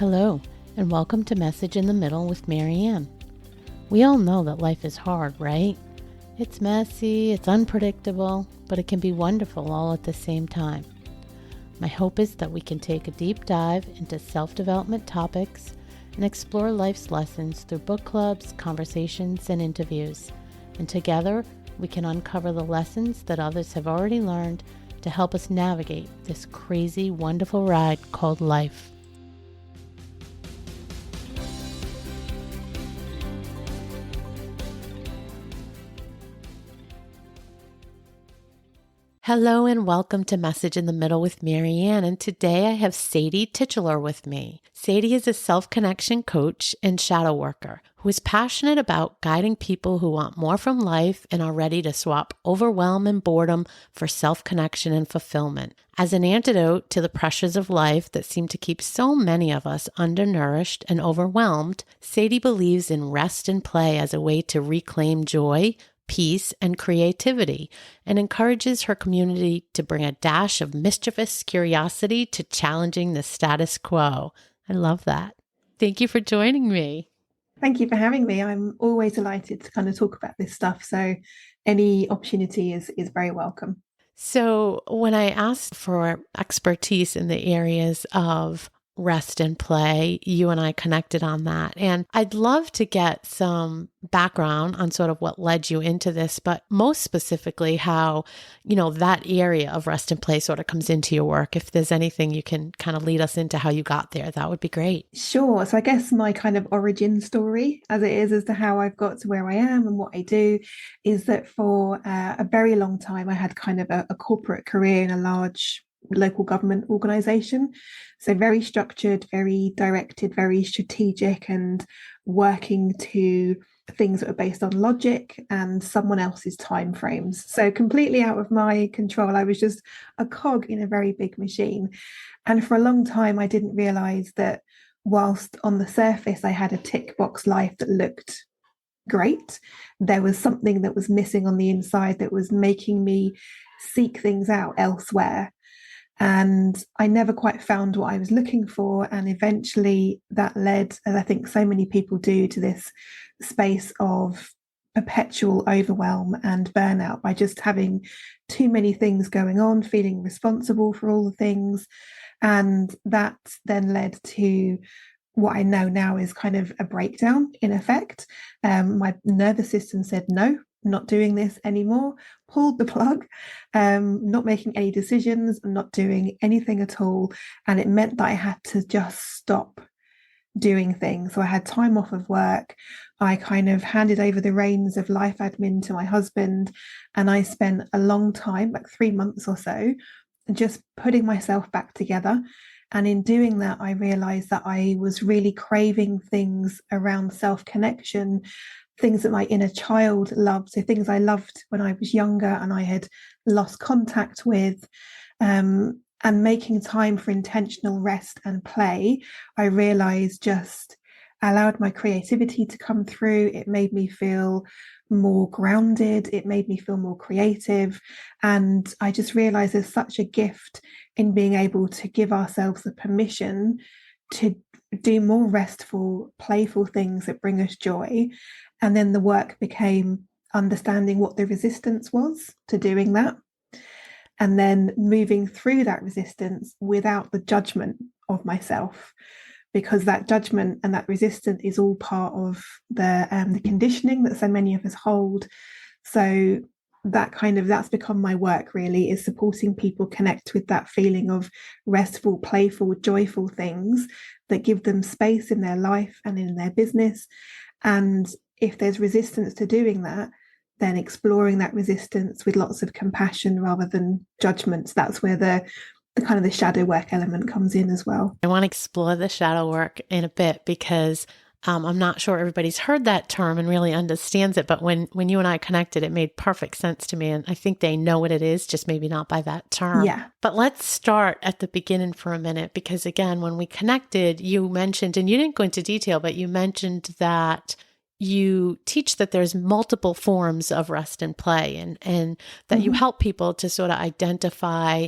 Hello, and welcome to Message in the Middle with Marianne. We all know that life is hard, right? It's messy, it's unpredictable, but it can be wonderful all at the same time. My hope is that we can take a deep dive into self-development topics and explore life's lessons through book clubs, conversations, and interviews. And together, we can uncover the lessons that others have already learned to help us navigate this crazy, wonderful ride called life. Hello and welcome to Message in the Middle with Marianne, and today I have Sadie Tichelaar with me. Sadie is a self-connection coach and shadow worker who is passionate about guiding people who want more from life and are ready to swap overwhelm and boredom for self-connection and fulfillment. As an antidote to the pressures of life that seem to keep so many of us undernourished and overwhelmed, Sadie believes in rest and play as a way to reclaim joy, peace, and creativity, and encourages her community to bring a dash of mischievous curiosity to challenging the status quo. I love that. Thank you for joining me. Thank you for having me. I'm always delighted to kind of talk about this stuff. So any opportunity is very welcome. So when I asked for expertise in the areas of rest and play, you and I connected on that. And I'd love to get some background on sort of what led you into this, but most specifically how, that area of rest and play sort of comes into your work. If there's anything you can kind of lead us into how you got there, that would be great. Sure. So I guess my kind of origin story as it is as to how I've got to where I am and what I do is that for a very long time, I had kind of a corporate career in a large local government organization. So very structured, very directed, very strategic, and working to things that were based on logic and someone else's timeframes. So completely out of my control. I was just a cog in a very big machine. And for a long time, I didn't realize that whilst on the surface, I had a tick box life that looked great, there was something that was missing on the inside that was making me seek things out elsewhere. And I never quite found what I was looking for. And eventually that led, as I think so many people do, to this space of perpetual overwhelm and burnout by just having too many things going on, feeling responsible for all the things. And that then led to what I know now is kind of a breakdown in effect. My nervous system said, no, not doing this anymore, pulled the plug, not making any decisions, not doing anything at all. And it meant that I had to just stop doing things. So I had time off of work. I kind of handed over the reins of life admin to my husband. And I spent a long time, like 3 months or so, just putting myself back together. And in doing that, I realized that I was really craving things around self-connection, things that my inner child loved, so things I loved when I was younger and I had lost contact with, and making time for intentional rest and play, I realized just allowed my creativity to come through. It made me feel more grounded. It made me feel more creative. And I just realized there's such a gift in being able to give ourselves the permission to do more restful, playful things that bring us joy. And then the work became understanding what the resistance was to doing that. And then moving through that resistance without the judgment of myself, because that judgment and that resistance is all part of the conditioning that so many of us hold. So that's become my work, really, is supporting people connect with that feeling of restful, playful, joyful things that give them space in their life and in their business. And if there's resistance to doing that, then exploring that resistance with lots of compassion rather than judgments. That's where the kind of the shadow work element comes in as well. I want to explore the shadow work in a bit because I'm not sure everybody's heard that term and really understands it. But when you and I connected, it made perfect sense to me. And I think they know what it is, just maybe not by that term. Yeah. But let's start at the beginning for a minute, because again, when we connected, you mentioned, and you didn't go into detail, but you mentioned that you teach that there's multiple forms of rest and play, and that you help people to sort of identify,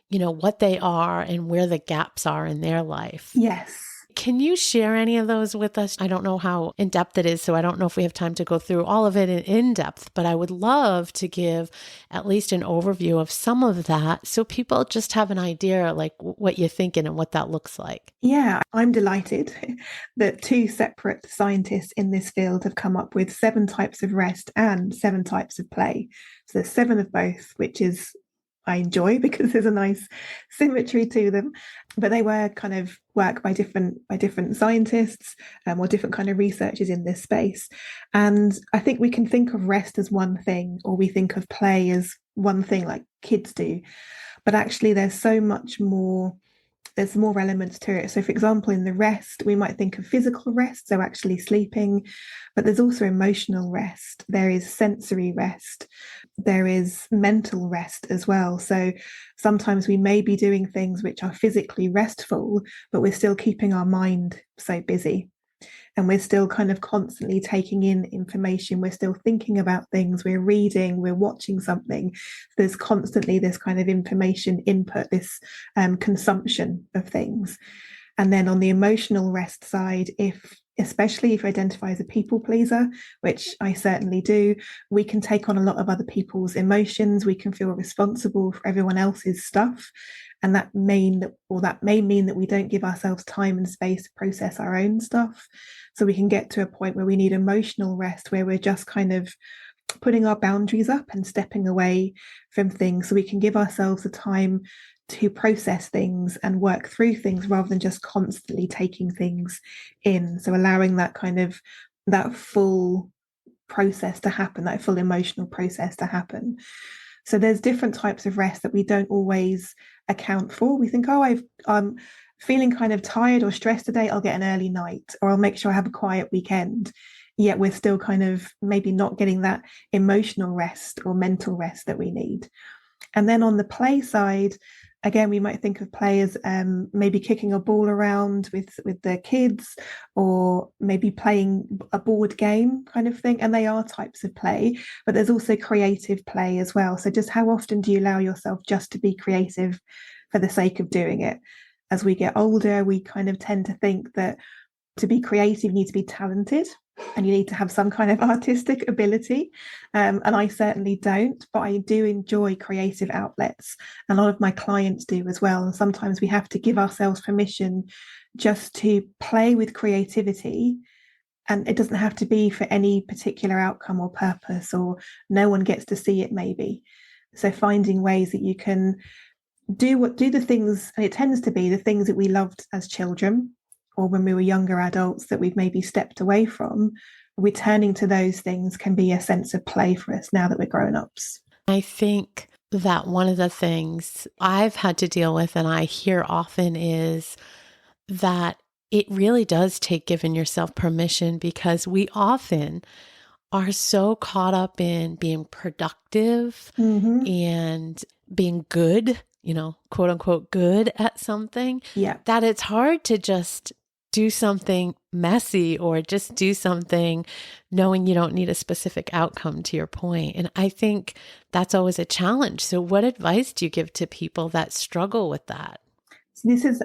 what they are and where the gaps are in their life. Yes. Can you share any of those with us? I don't know how in depth it is, so I don't know if we have time to go through all of it in depth, but I would love to give at least an overview of some of that so people just have an idea like what you're thinking and what that looks like. Yeah, I'm delighted that two separate scientists in this field have come up with 7 types of rest and 7 types of play. So there's 7 of both, which is I enjoy because there's a nice symmetry to them. But they were kind of work by different scientists or different kind of researchers in this space. And I think we can think of rest as one thing, or we think of play as one thing, like kids do. But actually, there's more elements to it. So, for example, in the rest, we might think of physical rest, so actually sleeping, but there's also emotional rest. There is sensory rest. There is mental rest as well. So sometimes we may be doing things which are physically restful, but we're still keeping our mind so busy. And we're still kind of constantly taking in information. We're still thinking about things. We're reading, we're watching something. There's constantly this kind of information input, this consumption of things. And then on the emotional rest side, especially if you identify as a people pleaser, which I certainly do, we can take on a lot of other people's emotions. We can feel responsible for everyone else's stuff. And that may mean that we don't give ourselves time and space to process our own stuff. So we can get to a point where we need emotional rest, where we're just kind of putting our boundaries up and stepping away from things so we can give ourselves the time to process things and work through things rather than just constantly taking things in. So allowing that full process to happen, that full emotional process to happen. So there's different types of rest that we don't always account for. We think, I'm feeling kind of tired or stressed today, I'll get an early night, or I'll make sure I have a quiet weekend. Yet we're still kind of maybe not getting that emotional rest or mental rest that we need. And then on the play side, again, we might think of play as maybe kicking a ball around with the kids, or maybe playing a board game kind of thing. And they are types of play, but there's also creative play as well. So just how often do you allow yourself just to be creative for the sake of doing it? As we get older, we kind of tend to think that to be creative, you need to be talented and you need to have some kind of artistic ability. And I certainly don't, but I do enjoy creative outlets. A lot of my clients do as well. And sometimes we have to give ourselves permission just to play with creativity. And it doesn't have to be for any particular outcome or purpose, or no one gets to see it maybe. So finding ways that you can do the things, and it tends to be the things that we loved as children or when we were younger adults that we've maybe stepped away from. Returning to those things can be a sense of play for us now that we're grown-ups. I think that one of the things I've had to deal with, and I hear often, is that it really does take giving yourself permission, because we often are so caught up in being productive and being good, quote unquote, good at something, that it's hard to just do something messy or just do something knowing you don't need a specific outcome, to your point. And I think that's always a challenge. So what advice do you give to people that struggle with that? So this is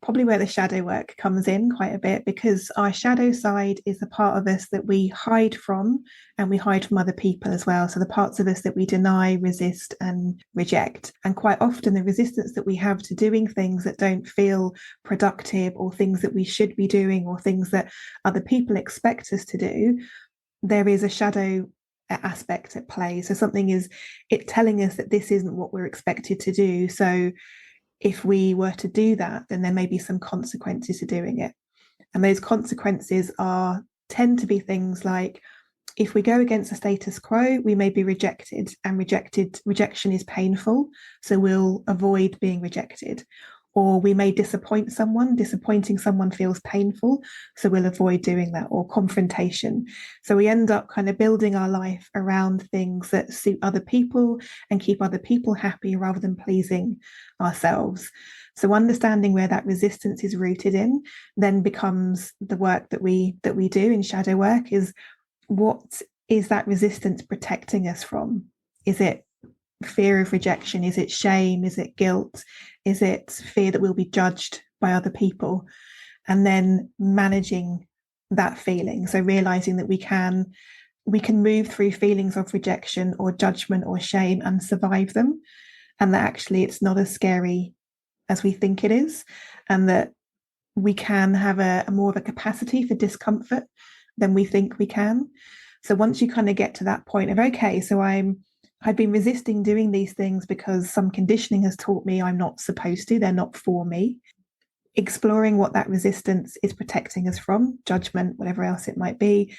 probably where the shadow work comes in quite a bit, because our shadow side is the part of us that we hide from, and we hide from other people as well. So the parts of us that we deny, resist, and reject. And quite often the resistance that we have to doing things that don't feel productive, or things that we should be doing, or things that other people expect us to do, there is a shadow aspect at play. So something is it telling us that this isn't what we're expected to do. So if we were to do that, then there may be some consequences to doing it. And those consequences tend to be things like, if we go against the status quo, we may be rejected, and rejection is painful. So we'll avoid being rejected. Or we may disappoint someone. Disappointing someone feels painful, so we'll avoid doing that. Or confrontation. So we end up kind of building our life around things that suit other people and keep other people happy, rather than pleasing ourselves. So understanding where that resistance is rooted in then becomes the work that we do in shadow work. Is what is that resistance protecting us from? Is it fear of rejection? Is it shame? Is it guilt? Is it fear that we'll be judged by other people? and then managing that feeling. So realizing that we can move through feelings of rejection or judgment or shame and survive them, and that actually it's not as scary as we think it is, and that we can have a more of a capacity for discomfort than we think we can. So once you kind of get to that point of, okay, so I've been resisting doing these things because some conditioning has taught me I'm not supposed to, they're not for me. Exploring what that resistance is protecting us from, judgment, whatever else it might be,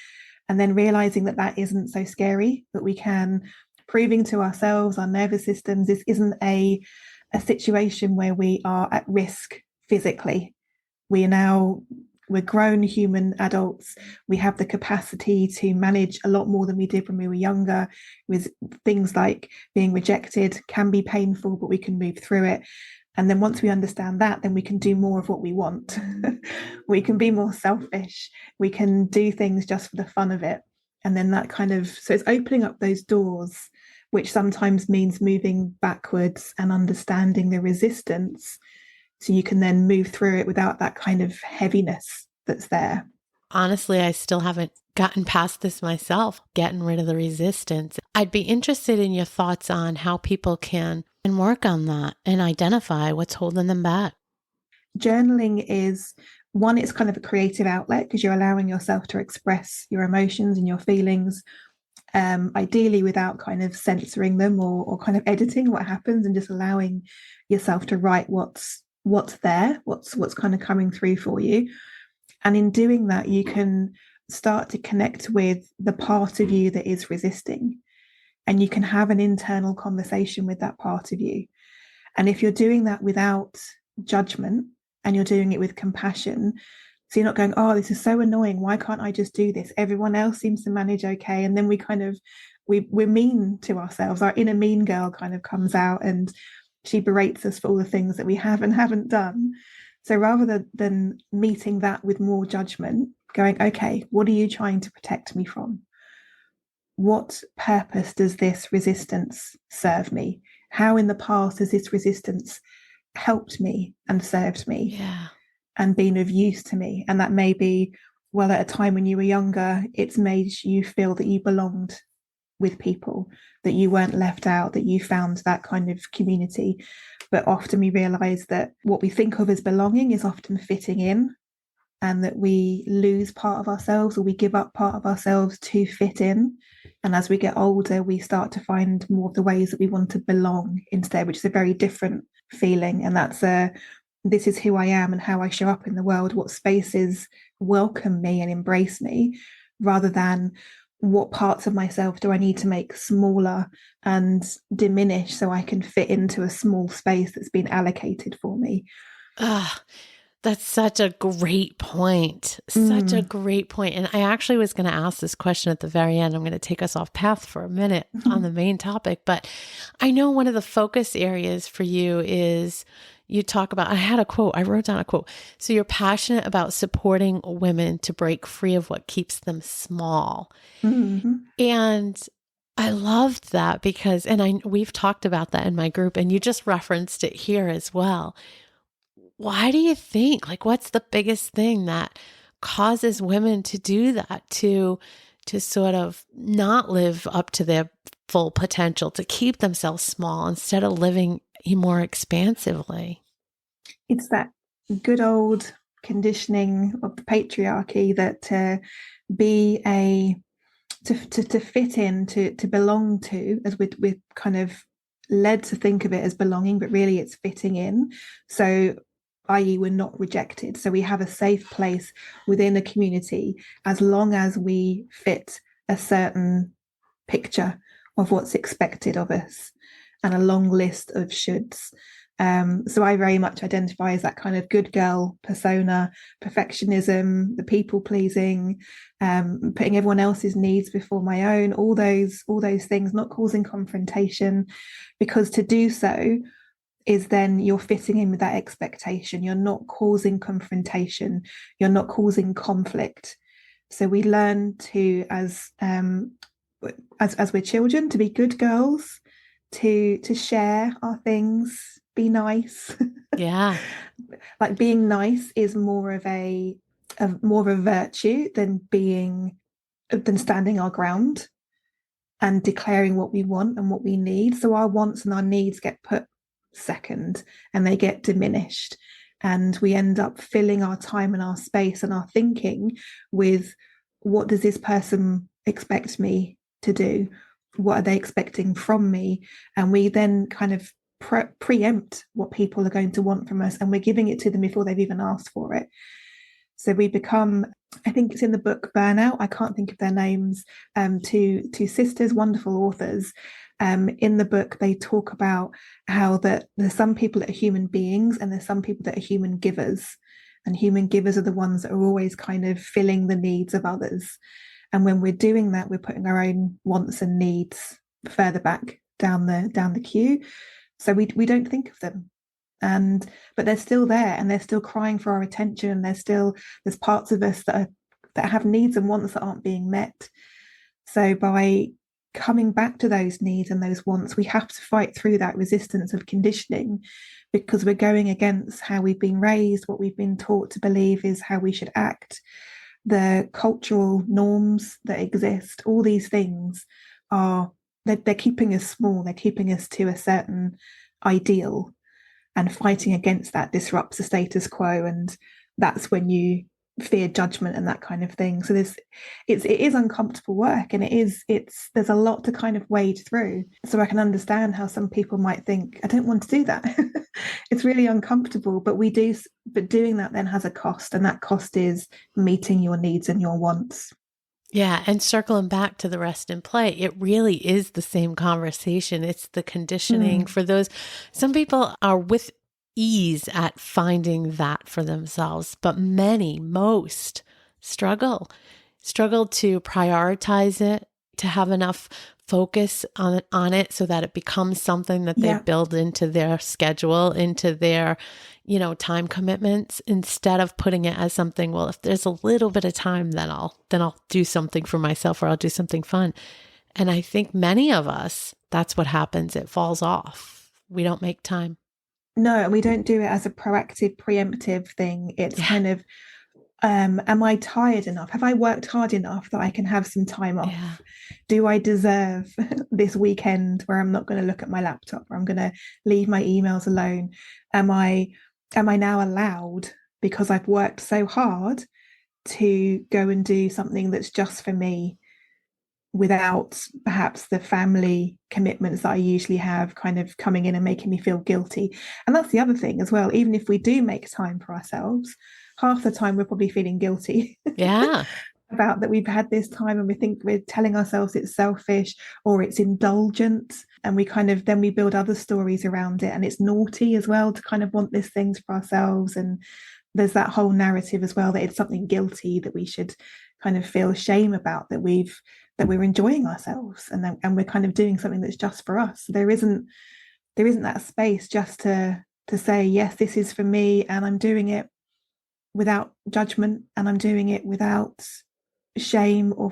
and then realizing that that isn't so scary, that we can, proving to ourselves, our nervous systems, this isn't a situation where we are at risk physically. We're grown human adults. We have the capacity to manage a lot more than we did when we were younger, with things like being rejected can be painful, but we can move through it. And then once we understand that, then we can do more of what we want. We can be more selfish. We can do things just for the fun of it. And then that kind of, so it's opening up those doors, which sometimes means moving backwards and understanding the resistance, so you can then move through it without that kind of heaviness that's there. Honestly, I still haven't gotten past this myself, getting rid of the resistance. I'd be interested in your thoughts on how people can work on that and identify what's holding them back. Journaling is one, it's kind of a creative outlet because you're allowing yourself to express your emotions and your feelings, ideally without kind of censoring them or kind of editing what happens, and just allowing yourself to write what's there, what's kind of coming through for you. And in doing that, you can start to connect with the part of you that is resisting, and you can have an internal conversation with that part of you. And if you're doing that without judgment and you're doing it with compassion, so you're not going, oh, this is so annoying, why can't I just do this, everyone else seems to manage okay, and then we kind of we're mean to ourselves, our inner mean girl kind of comes out and she berates us for all the things that we have and haven't done. So rather than meeting that with more judgment, going, okay, what are you trying to protect me from? What purpose does this resistance serve me? How in the past has this resistance helped me and served me, Yeah. and been of use to me? And that may be, well, at a time when you were younger, it's made you feel that you belonged with people, that you weren't left out, that you found that kind of community. But often we realize that what we think of as belonging is often fitting in, and that we lose part of ourselves or we give up part of ourselves to fit in. And as we get older, we start to find more of the ways that we want to belong instead, which is a very different feeling. And that's this is who I am and how I show up in the world, what spaces welcome me and embrace me, rather than what parts of myself do I need to make smaller and diminish so I can fit into a small space that's been allocated for me. Ah, that's such a great point. Such a great point. And I actually was going to ask this question at the very end. I'm going to take us off path for a minute on the main topic, but I know one of the focus areas for you is you talk about, I had a quote, I wrote down a quote. So you're passionate about supporting women to break free of what keeps them small. Mm-hmm. And I loved that because, we've talked about that in my group, and you just referenced it here as well. Why do you think, like, what's the biggest thing that causes women to do that, to sort of not live up to their full potential, to keep themselves small instead of living more expansively? It's that good old conditioning of the patriarchy that be a to fit in, to belong to, as we're kind of led to think of it as belonging, but really it's fitting in. So i.e. we're not rejected, so we have a safe place within a community as long as we fit a certain picture of what's expected of us, and a long list of shoulds. So I very much identify as that kind of good girl persona, perfectionism, the people pleasing, putting everyone else's needs before my own, all those things, not causing confrontation, because to do so is then you're fitting in with that expectation. You're not causing confrontation. You're not causing conflict. So we learn to, as we're children, to be good girls, to share our things, be nice. Yeah. Like being nice is more of a virtue than standing our ground and declaring what we want and what we need. So our wants and our needs get put second and they get diminished. And we end up filling our time and our space and our thinking with, what does this person expect me to do? What are they expecting from me? And we then kind of preempt what people are going to want from us, and we're giving it to them before they've even asked for it. So we become, I think it's in the book Burnout, I can't think of their names, two sisters, wonderful authors. In the book, they talk about how that there's some people that are human beings and there's some people that are human givers. And human givers are the ones that are always kind of filling the needs of others. And when we're doing that, we're putting our own wants and needs further back down the queue. So we don't think of them. But they're still there and they're still crying for our attention. There's parts of us that have needs and wants that aren't being met. So by coming back to those needs and those wants, we have to fight through that resistance of conditioning, because we're going against how we've been raised, what we've been taught to believe is how we should act, the cultural norms that exist. All these things they're keeping us small, they're keeping us to a certain ideal, and fighting against that disrupts the status quo. And that's when you fear judgment and that kind of thing. So it is uncomfortable work, and there's a lot to kind of wade through. So I can understand how some people might think, I don't want to do that. It's really uncomfortable, but doing that then has a cost, and that cost is meeting your needs and your wants. Yeah. And circling back to the rest and play, it really is the same conversation. It's the conditioning for those. Some people are with ease at finding that for themselves, but most struggle to prioritize it, to have enough focus on it so that it becomes something that they build into their schedule, into their, time commitments, instead of putting it as something, well, if there's a little bit of time, then I'll do something for myself, or I'll do something fun. And I think many of us, that's what happens. It falls off. We don't make time. No, and we don't do it as a proactive, preemptive thing. It's kind of, am I tired enough? Have I worked hard enough that I can have some time off? Yeah. Do I deserve this weekend where I'm not going to look at my laptop, or I'm going to leave my emails alone? Am I now allowed, because I've worked so hard, to go and do something that's just for me, without perhaps the family commitments that I usually have kind of coming in and making me feel guilty? And that's the other thing as well. Even if we do make time for ourselves, half the time we're probably feeling guilty. Yeah. About that we've had this time, and we think we're telling ourselves it's selfish or it's indulgent, and then we build other stories around it, and it's naughty as well to kind of want these things for ourselves. And there's that whole narrative as well that it's something guilty, that we should kind of feel shame about, that we're enjoying ourselves, and we're kind of doing something that's just for us. There isn't that space just to say, yes, this is for me, and I'm doing it without judgment, and I'm doing it without shame or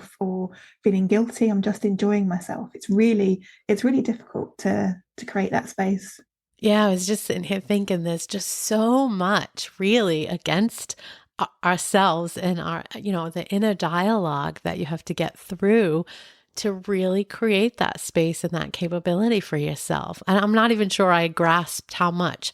feeling guilty. I'm just enjoying myself. It's really difficult to create that space. Yeah, I was just sitting here thinking there's just so much really against ourselves and our, the inner dialogue that you have to get through to really create that space and that capability for yourself. And I'm not even sure I grasped how much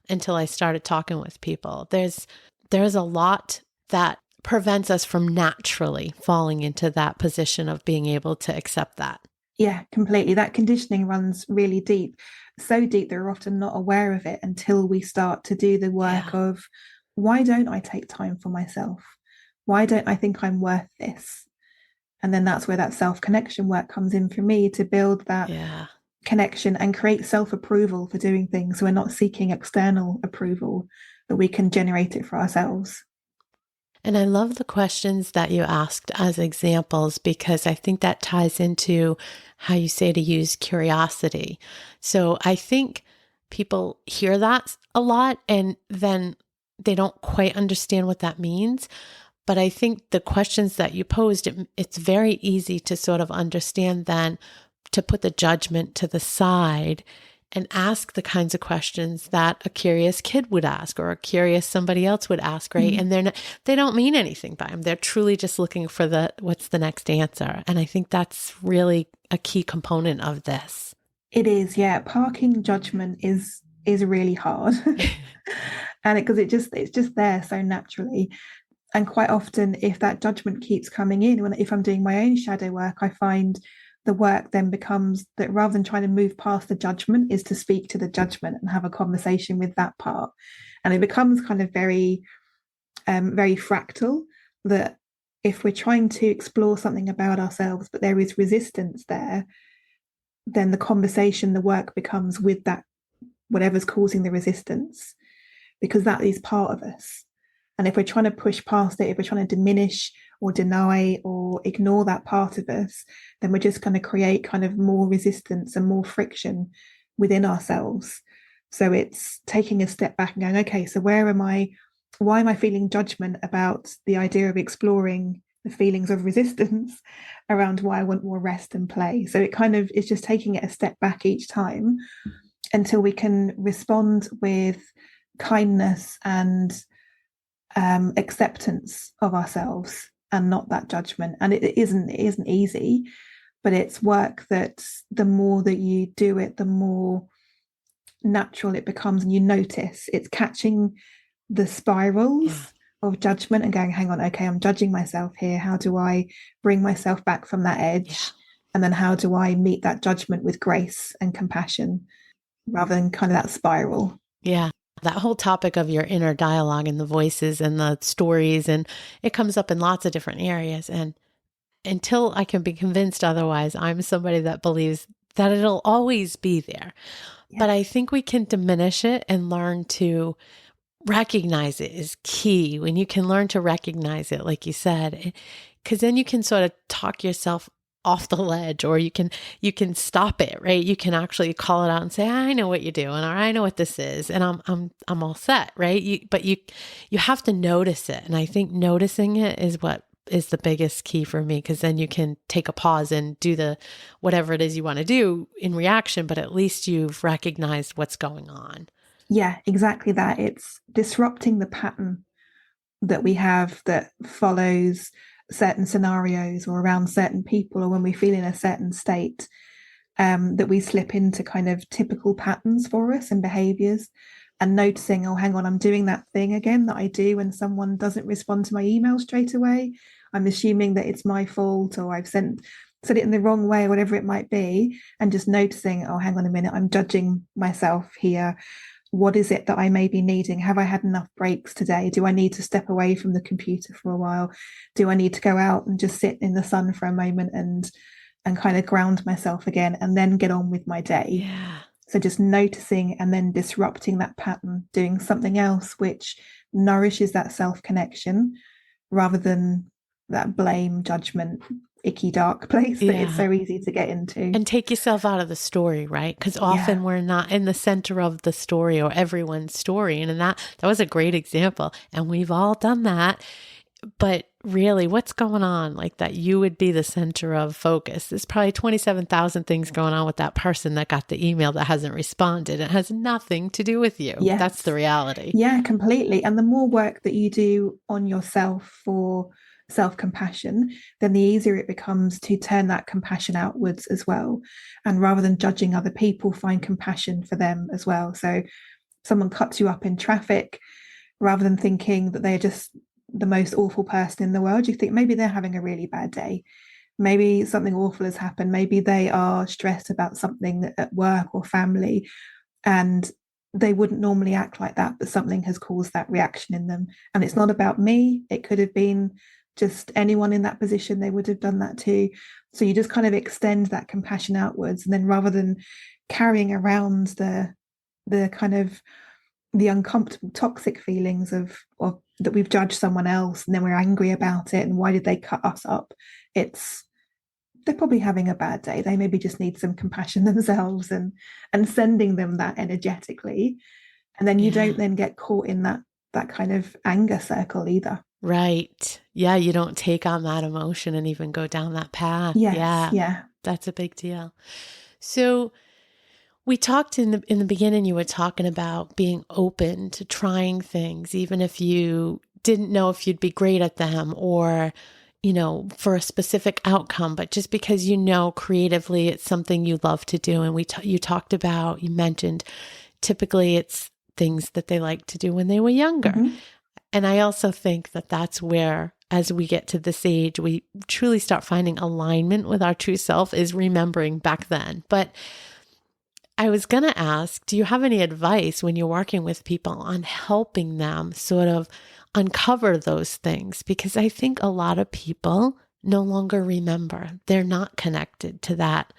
until I started talking with people. There's a lot that prevents us from naturally falling into that position of being able to accept that. Yeah, completely. That conditioning runs really deep, so deep that we're often not aware of it until we start to do the work of, why don't I take time for myself? Why don't I think I'm worth this? And then that's where that self-connection work comes in for me, to build that connection and create self-approval for doing things. So we're not seeking external approval, but we can generate it for ourselves. And I love the questions that you asked as examples, because I think that ties into how you say to use curiosity. So I think people hear that a lot and then they don't quite understand what that means. But I think the questions that you posed, it's very easy to sort of understand then, to put the judgment to the side and ask the kinds of questions that a curious kid would ask or a curious somebody else would ask, right? And they don't mean anything by them. They're truly just looking for what's the next answer. And I think that's really a key component of this. It is, yeah. Parking judgment is really hard. And because it's just there so naturally. And quite often, if that judgment keeps coming in, if I'm doing my own shadow work, I find the work then becomes that rather than trying to move past the judgment is to speak to the judgment and have a conversation with that part. And it becomes kind of very, very fractal, that if we're trying to explore something about ourselves, but there is resistance there, then the conversation, the work becomes with that, whatever's causing the resistance, because that is part of us. And if we're trying to push past it, if we're trying to diminish or deny or ignore that part of us, then we're just going to create kind of more resistance and more friction within ourselves. So it's taking a step back and going, okay, so why am I feeling judgment about the idea of exploring the feelings of resistance around why I want more rest and play? So it kind of is just taking it a step back each time until we can respond with kindness and acceptance of ourselves and not that judgment. And it isn't easy, but it's work that the more that you do it, the more natural it becomes, and you notice it's catching the spirals of judgment and going, hang on, okay, I'm judging myself here. How do I bring myself back from that edge? And then how do I meet that judgment with grace and compassion rather than kind of that spiral? Yeah. That whole topic of your inner dialogue and the voices and the stories, and it comes up in lots of different areas. And until I can be convinced otherwise, I'm somebody that believes that it'll always be there. Yeah. But I think we can diminish it and learn to recognize it is key. When you can learn to recognize it, like you said, because then you can sort of talk yourself off the ledge, or you can stop it, right? You can actually call it out and say, I know what you're doing, or I know what this is, and I'm all set, right? But you have to notice it. And I think noticing it is what is the biggest key for me, because then you can take a pause and do whatever it is you want to do in reaction, but at least you've recognized what's going on. Yeah, exactly that. It's disrupting the pattern that we have that follows certain scenarios or around certain people, or when we feel in a certain state, that we slip into kind of typical patterns for us and behaviors, and noticing, oh, hang on, I'm doing that thing again that I do when someone doesn't respond to my email straight away. I'm assuming that it's my fault, or I've said it in the wrong way, or whatever it might be, and just noticing, oh, hang on a minute, I'm judging myself here. What is it that I may be needing? Have I had enough breaks today? Do I need to step away from the computer for a while? Do I need to go out and just sit in the sun for a moment and kind of ground myself again, and then get on with my day? Yeah. So just noticing and then disrupting that pattern, doing something else which nourishes that self-connection rather than that blame, judgment, icky, dark place that it's so easy to get into. And take yourself out of the story, right? Because often we're not in the center of the story or everyone's story. And that was a great example. And we've all done that. But really, what's going on? Like that you would be the center of focus. There's probably 27,000 things going on with that person that got the email that hasn't responded. It has nothing to do with you. Yes. That's the reality. Yeah, completely. And the more work that you do on yourself for self-compassion, then the easier it becomes to turn that compassion outwards as well. And rather than judging other people, find compassion for them as well. So someone cuts you up in traffic, rather than thinking that they're just the most awful person in the world, you think maybe they're having a really bad day. Maybe something awful has happened. Maybe they are stressed about something at work or family, and they wouldn't normally act like that, but something has caused that reaction in them. And it's not about me. It could have been just anyone in that position. They would have done that too. So you just kind of extend that compassion outwards. And then rather than carrying around the kind of the uncomfortable, toxic feelings of that we've judged someone else and then we're angry about it, and why did they cut us up? They're probably having a bad day. They maybe just need some compassion themselves, and sending them that energetically. And then you don't then get caught in that kind of anger circle either. Right. Yeah. You don't take on that emotion and even go down that path. Yes, yeah. That's a big deal. So We talked in the beginning, you were talking about being open to trying things, even if you didn't know if you'd be great at them or, for a specific outcome, but just because creatively it's something you love to do. And you mentioned typically it's things that they like to do when they were younger. Mm-hmm. And I also think that that's where, as we get to this age, we truly start finding alignment with our true self, is remembering back then. But I was going to ask, do you have any advice when you're working with people on helping them sort of uncover those things? Because I think a lot of people no longer remember. They're not connected to that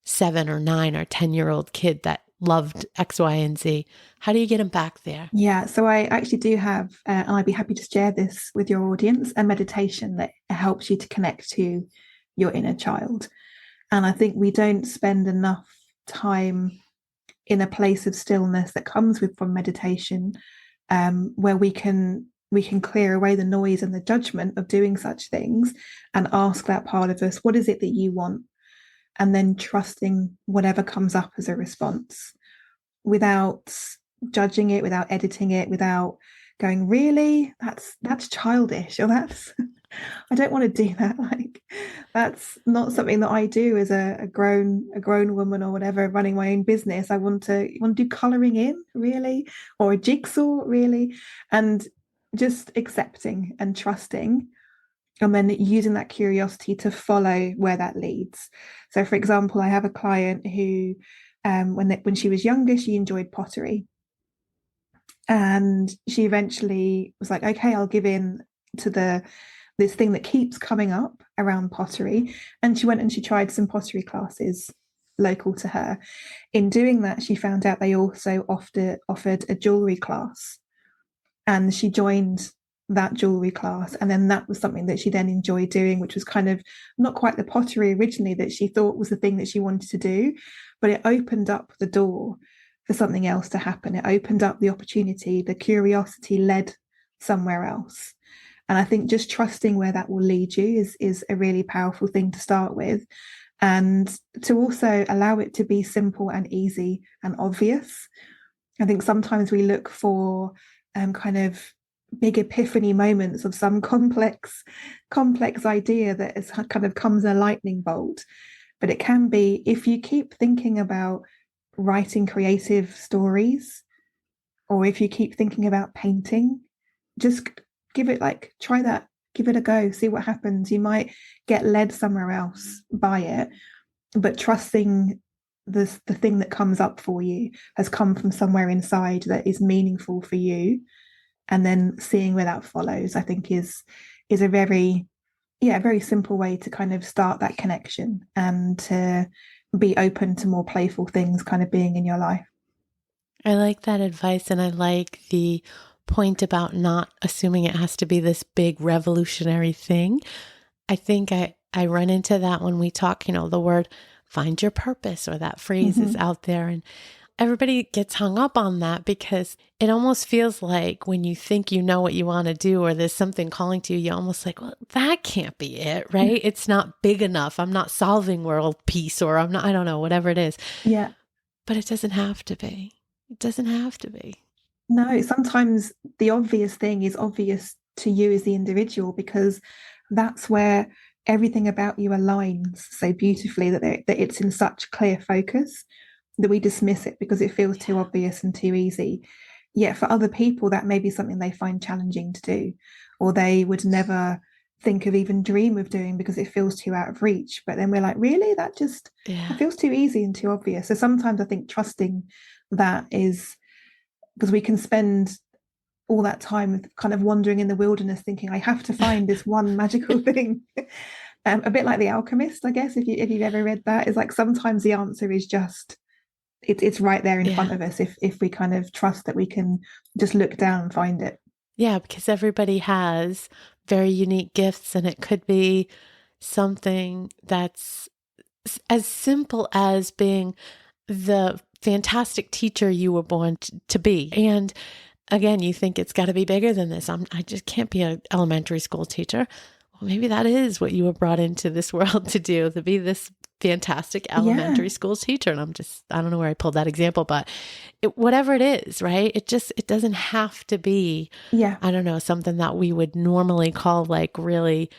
7 or 9 or 10-year-old kid that loved X, Y, and Z. How do you get them back there? Yeah, so I actually do have, and I'd be happy to share this with your audience, a meditation that helps you to connect to your inner child. And I think we don't spend enough time in a place of stillness that comes from meditation, where we can clear away the noise and the judgment of doing such things and ask that part of us, what is it that you want? And then trusting whatever comes up as a response without judging it, without editing it, without going, really, that's childish, or that's I don't want to do that. Like, that's not something that I do as a grown woman or whatever, running my own business. I want to do colouring in, really, or a jigsaw, really, and just accepting and trusting, and then using that curiosity to follow where that leads. So, for example, I have a client who, when she was younger, she enjoyed pottery. And she eventually was like, okay, I'll give in to this thing that keeps coming up around pottery. And she went and she tried some pottery classes local to her. In doing that, she found out they also offered a jewelry class. And she joined that jewelry class. And then that was something that she then enjoyed doing, which was kind of not quite the pottery originally that she thought was the thing that she wanted to do, but it opened up the door for something else to happen. It opened up the opportunity, the curiosity led somewhere else. And I think just trusting where that will lead you is a really powerful thing to start with. And to also allow it to be simple and easy and obvious. I think sometimes we look for kind of big epiphany moments of some complex idea that is kind of comes a lightning bolt. But it can be, if you keep thinking about writing creative stories, or if you keep thinking about painting, just try that, give it a go, see what happens. You might get led somewhere else by it, but trusting the thing that comes up for you has come from somewhere inside that is meaningful for you, and then seeing where that follows, I think is a very simple way to kind of start that connection and to be open to more playful things kind of being in your life. I like that advice, and I like the point about not assuming it has to be this big revolutionary thing. I think I run into that when we talk, the word find your purpose, or that phrase is out there, and everybody gets hung up on that because it almost feels like when you think you know what you want to do, or there's something calling to you, you're almost like, well, that can't be it, right? It's not big enough. I'm not solving world peace, or I don't know, whatever it is. Yeah. But it doesn't have to be. It doesn't have to be. No, sometimes the obvious thing is obvious to you as the individual, because that's where everything about you aligns so beautifully, that it's in such clear focus that we dismiss it because it feels too obvious and too easy. Yet for other people, that may be something they find challenging to do, or they would never think of, even dream of doing, because it feels too out of reach. But then we're like, really? That feels too easy and too obvious. So sometimes I think trusting that is, because we can spend all that time kind of wandering in the wilderness thinking, I have to find this one magical thing. A bit like The Alchemist, I guess, if you've ever read that, is like sometimes the answer is just, it's right there in front of us, if we kind of trust that we can just look down and find it. Yeah, because everybody has very unique gifts, and it could be something that's as simple as being the fantastic teacher you were born to be. And again, you think it's got to be bigger than this. I just can't be an elementary school teacher. Well, maybe that is what you were brought into this world to do, to be this fantastic Yeah. elementary school teacher. And I don't know where I pulled that example, but whatever it is, right? It doesn't have to be, Yeah. I don't know, something that we would normally call like really,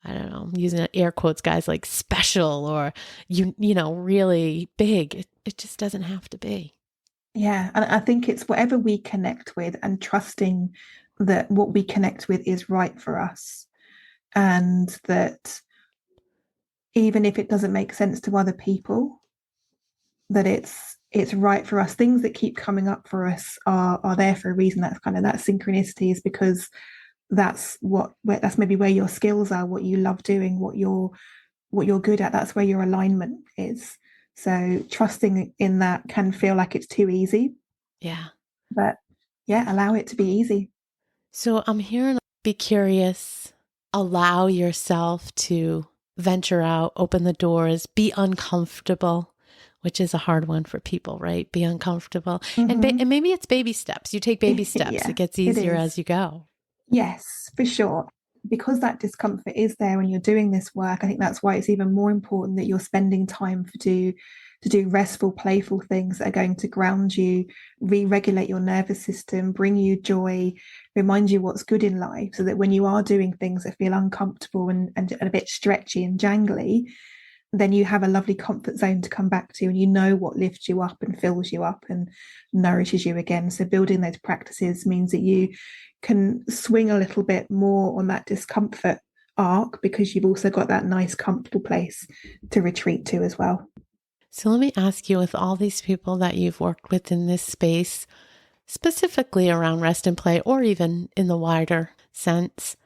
I don't know, using air quotes, guys, like special or, really big. It just doesn't have to be. Yeah. And I think it's whatever we connect with and trusting that what we connect with is right for us. And that even if it doesn't make sense to other people, that it's right for us. Things that keep coming up for us are there for a reason. That's kind of that synchronicity is because that's maybe where your skills are, what you love doing, what you're good at. That's where your alignment is. So trusting in that can feel like it's too easy, Yeah. but yeah, allow it to be easy. So I'm hearing be curious, allow yourself to venture out, open the doors, be uncomfortable, which is a hard one for people, right? Be uncomfortable. And Mm-hmm. maybe it's baby steps. You take baby steps. It Yeah, gets it easier is. as you go. Yes, for sure. Because that discomfort is there when you're doing this work, I think that's why it's even more important that you're spending time to do restful, playful things that are going to ground you, re-regulate your nervous system, bring you joy, remind you what's good in life, so that when you are doing things that feel uncomfortable and a bit stretchy and jangly, then you have a lovely comfort zone to come back to and you know what lifts you up and fills you up and nourishes you again. So building those practices means that you can swing a little bit more on that discomfort arc because you've also got that nice comfortable place to retreat to as well. So let me ask you, with all these people that you've worked with in this space, specifically around rest and play, or even in the wider sense,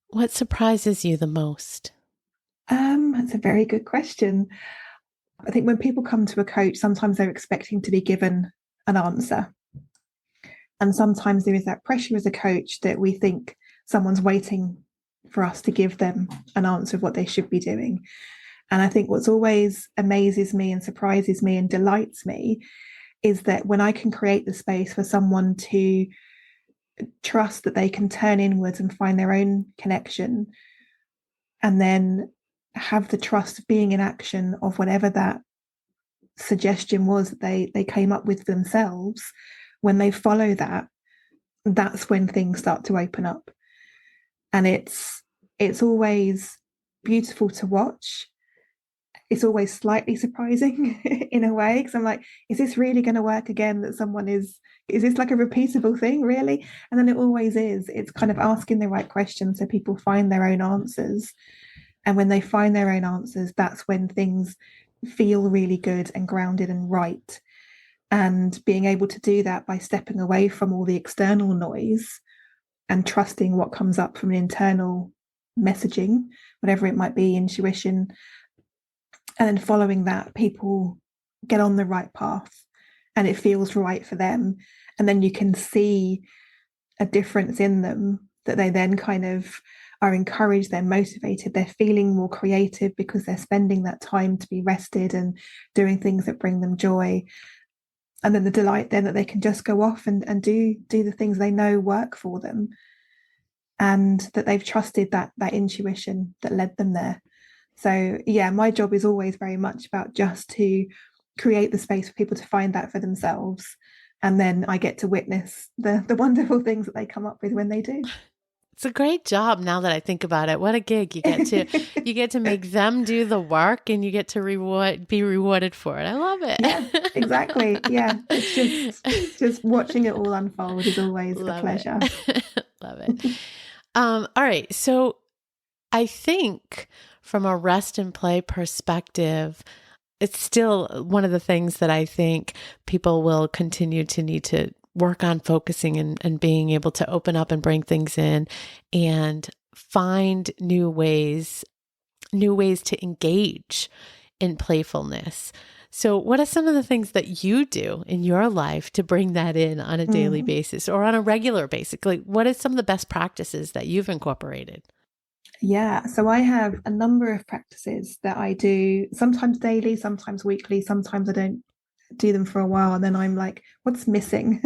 what surprises you the most? That's a very good question. I think when people come to a coach, sometimes they're expecting to be given an answer. And sometimes there is that pressure as a coach that we think someone's waiting for us to give them an answer of what they should be doing. And I think what's always amazes me and surprises me and delights me is that when I can create the space for someone to trust that they can turn inwards and find their own connection, and then have the trust of being in action of whatever that suggestion was that they came up with themselves, when they follow that, that's when things start to open up. And it's always beautiful to watch. It's always slightly surprising in a way because I'm like, is this really going to work again? That someone is this like a repeatable thing, really? And then it always is. It's kind of asking the right questions so people find their own answers. And when they find their own answers, that's when things feel really good and grounded and right. And being able to do that by stepping away from all the external noise and trusting what comes up from an internal messaging, whatever it might be, intuition, and then following that, people get on the right path and it feels right for them. And then you can see a difference in them that they then kind of are encouraged, they're motivated, they're feeling more creative because they're spending that time to be rested and doing things that bring them joy. And then the delight then that they can just go off and do the things they know work for them, and that they've trusted that intuition that led them there. So yeah, my job is always very much about just to create the space for people to find that for themselves. And then I get to witness the wonderful things that they come up with when they do. It's a great job now that I think about it. What a gig. You get to make them do the work and you get to be rewarded for it. I love Yeah, exactly. Yeah. It's just watching it all unfold is always a Love it. pleasure. Love it. All right. So I think from a rest and play perspective, it's still one of the things that I think people will continue to need to work on focusing and being able to open up and bring things in and find new ways to engage in playfulness. So, what are some of the things that you do in your life to bring that in on a daily Mm. basis or on a regular basis? Like, what are some of the best practices that you've incorporated? Yeah, so I have a number of practices that I do, sometimes daily, sometimes weekly, sometimes I don't do them for a while and then I'm like, what's missing?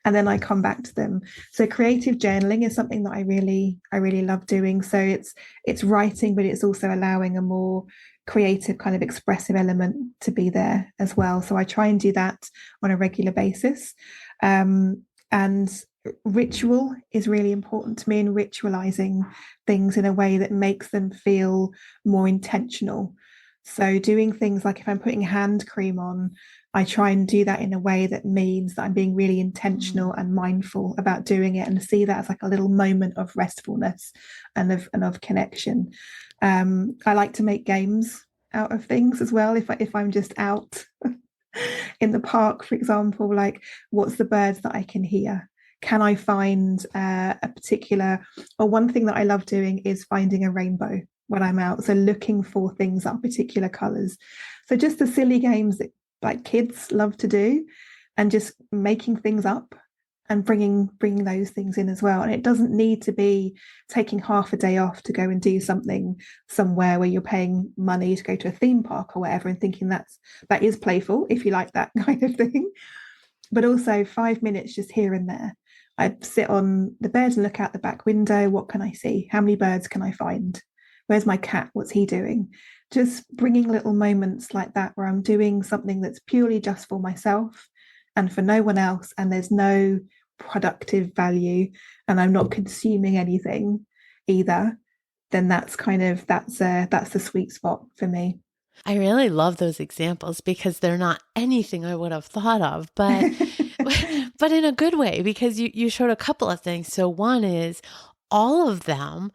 And then I come back to them. So creative journaling is something that I really love doing. So it's writing, but it's also allowing a more creative kind of expressive element to be there as well. So I try and do that on a regular basis. And ritual is really important to me, and ritualizing things in a way that makes them feel more intentional. So doing things like if I'm putting hand cream on, I try and do that in a way that means that I'm being really intentional and mindful about doing it, and see that as like a little moment of restfulness and of connection. I like to make games out of things as well. If I'm just out in the park, for example, like what's the birds that I can hear? Can I find a particular, or one thing that I love doing is finding a rainbow when I'm out. So looking for things that are particular colors. So just the silly games that like kids love to do, and just making things up and bringing those things in as well. And it doesn't need to be taking half a day off to go and do something somewhere where you're paying money to go to a theme park or whatever, and thinking that is playful if you like that kind of thing. But also 5 minutes just here and there. I sit on the bed and look out the back window. What can I see? How many birds can I find? Where's my cat? What's he doing? Just bringing little moments like that where I'm doing something that's purely just for myself and for no one else, and there's no productive value, and I'm not consuming anything either. Then that's the sweet spot for me. I really love those examples because they're not anything I would have thought of, but but in a good way, because you showed a couple of things. So one is all of them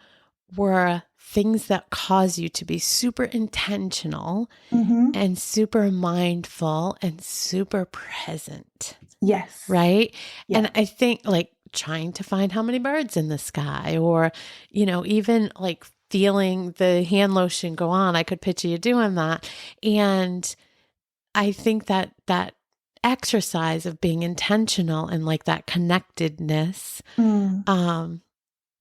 were things that cause you to be super intentional Mm-hmm. and super mindful and super present, Yes. right? Yeah. And I think like trying to find how many birds in the sky, or, even like feeling the hand lotion go on. I could picture you doing that. And I think that exercise of being intentional and like that connectedness, Mm.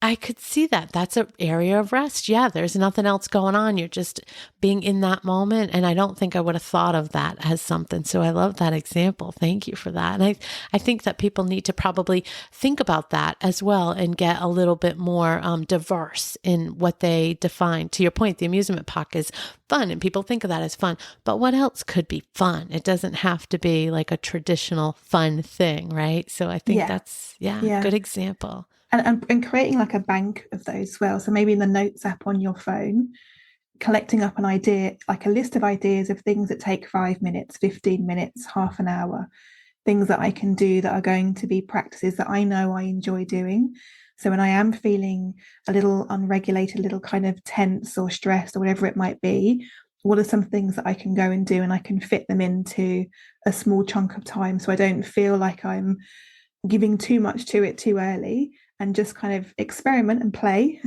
I could see that. That's an area of rest. Yeah, there's nothing else going on. You're just being in that moment. And I don't think I would have thought of that as something. So I love that example. Thank you for that. And I think that people need to probably think about that as well and get a little bit more diverse in what they define. To your point, the amusement park is fun and people think of that as fun. But what else could be fun? It doesn't have to be like a traditional fun thing, right? So I think that's, good example. And creating like a bank of those as well. So maybe in the notes app on your phone, collecting up an idea, like a list of ideas of things that take 5 minutes, 15 minutes, half an hour, things that I can do that are going to be practices that I know I enjoy doing. So when I am feeling a little unregulated, a little kind of tense or stressed or whatever it might be, what are some things that I can go and do, and I can fit them into a small chunk of time so I don't feel like I'm giving too much to it too early, and just kind of experiment and play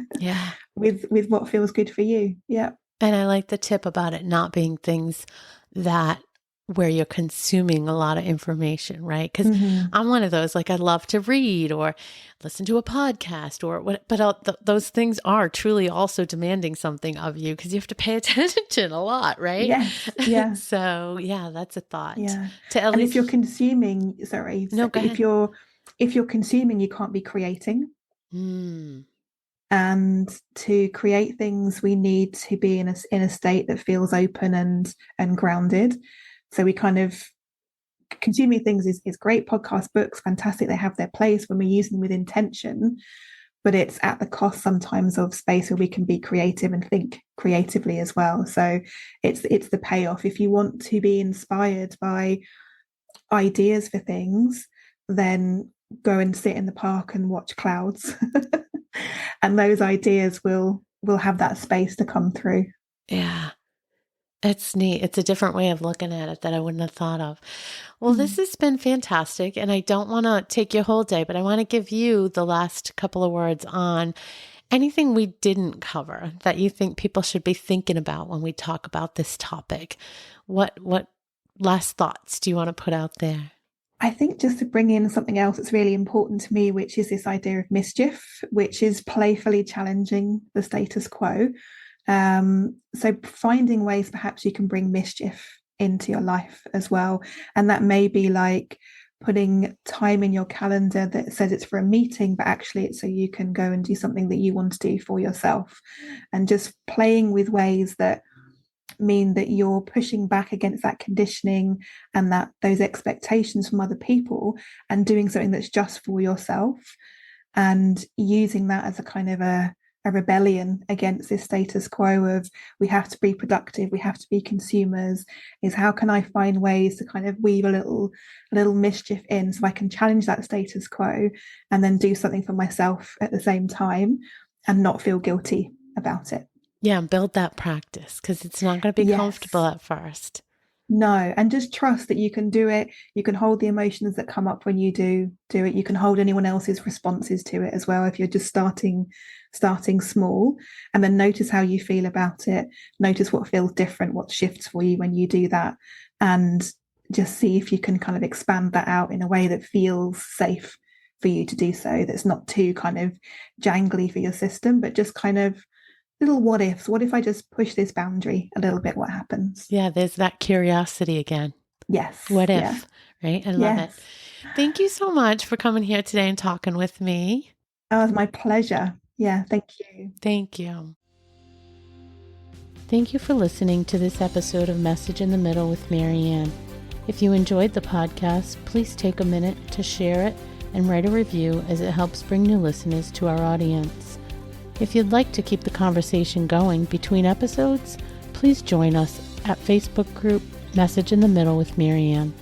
with what feels good for you. Yeah. And I like the tip about it not being things that where you're consuming a lot of information, right? Because I'm one of those, like I love to read or listen to a podcast or what, but those things are truly also demanding something of you because you have to pay attention a lot, right? Yes. Yeah. So yeah, that's a thought. Yeah. To at And least, if you're consuming, sorry, no, go ahead. If you're consuming, you can't be creating. Mm. And to create things, we need to be in a state that feels open and grounded. So we kind of consuming things is great. Podcast, books, fantastic. They have their place when we're using them with intention, but it's at the cost sometimes of space where we can be creative and think creatively as well. So it's the payoff. If you want to be inspired by ideas for things, then go and sit in the park and watch clouds. And those ideas will have that space to come through. Yeah. It's neat. It's a different way of looking at it that I wouldn't have thought of. Well, this has been fantastic. And I don't want to take your whole day, but I want to give you the last couple of words on anything we didn't cover that you think people should be thinking about when we talk about this topic. What last thoughts do you want to put out there? I think just to bring in something else that's really important to me, which is this idea of mischief, which is playfully challenging the status quo. So finding ways perhaps you can bring mischief into your life as well. And that may be like putting time in your calendar that says it's for a meeting, but actually it's so you can go and do something that you want to do for yourself. And just playing with ways that mean that you're pushing back against that conditioning and that those expectations from other people, and doing something that's just for yourself, and using that as a kind of a rebellion against this status quo of we have to be productive, we have to be consumers, is how can I find ways to kind of weave a little mischief in so I can challenge that status quo and then do something for myself at the same time and not feel guilty about it. Yeah, and build that practice, because it's not going to be comfortable Yes. at first. No, and just trust that you can do it. You can hold the emotions that come up when you do it. You can hold anyone else's responses to it as well if you're just starting small, and then notice how you feel about it. Notice what feels different, what shifts for you when you do that, and just see if you can kind of expand that out in a way that feels safe for you to do so. That's not too kind of jangly for your system, but just kind of little what ifs. What if I just push this boundary a little bit? What happens? Yeah, there's that curiosity again. Yes. What Yeah. if, right? I love it. Yes. Thank you so much for coming here today and talking with me. Oh, it was my pleasure. Yeah. Thank you. Thank you. Thank you for listening to this episode of Message in the Middle with Marianne. If you enjoyed the podcast, please take a minute to share it and write a review, as it helps bring new listeners to our audience. If you'd like to keep the conversation going between episodes, please join us at Facebook group Message in the Middle with Marianne.